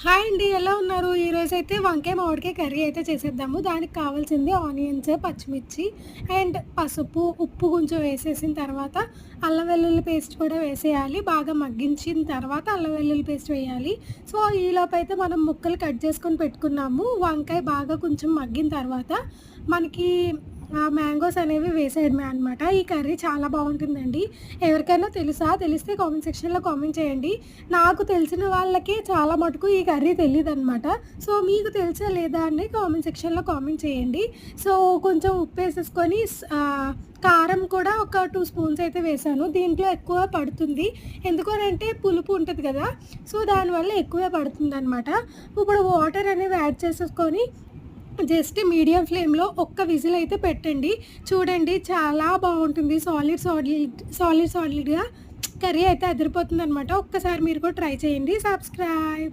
Hi అండి. ఎలా ఉన్నారు? ఈరోజైతే వంకాయ మామిడికాయ కర్రీ అయితే చేసేద్దాము. దానికి కావాల్సింది ఆనియన్స్, పచ్చిమిర్చి అండ్ పసుపు, ఉప్పు కొంచెం వేసేసిన తర్వాత అల్లం వెల్లుల్లి పేస్ట్ కూడా వేసేయాలి. బాగా మగ్గించిన తర్వాత అల్లం వెల్లుల్లి పేస్ట్ వేయాలి. సో, ఈలోపైతే మనం ముక్కలు కట్ చేసుకొని పెట్టుకున్నాము. వంకాయ బాగా కొంచెం మగ్గిన తర్వాత మనకి మ్యాంగోస్ అనేవి వేసేయడమే అనమాట. ఈ కర్రీ చాలా బాగుంటుందండి. ఎవరికైనా తెలుసా? తెలిస్తే కామెంట్ సెక్షన్‌లో కామెంట్ చేయండి. నాకు తెలిసిన వాళ్ళకే చాలా మటుకు ఈ కర్రీ తెలీదనమాట. సో, మీకు తెలుసా లేదా అని కామెంట్ సెక్షన్‌లో కామెంట్ చేయండి. సో, కొంచెం ఉప్పేసేసుకొని కారం కూడా ఒక 2 స్పూన్స్ అయితే వేశాను. దీంట్లో ఎక్కువ పడుతుంది. ఎందుకు అనంటే పులుపు ఉంటది కదా! సో, దానివల్ల ఎక్కువే పడుతుందనమాట. ఇప్పుడు వాటర్ అనేవి యాడ్ చేసేసుకొని జస్ట్ మీడియం ఫ్లేమ్‌లో ఒక్క విజిల్ అయితే పెట్టండి. చూడండి చాలా బావుంటుంది. సాలిడ్‌గా కర్రీ అయితే అదిరిపోతుందనమాట. ఒక్కసారి మీరు కూడా ట్రై చేయండి. సబ్స్క్రైబ్.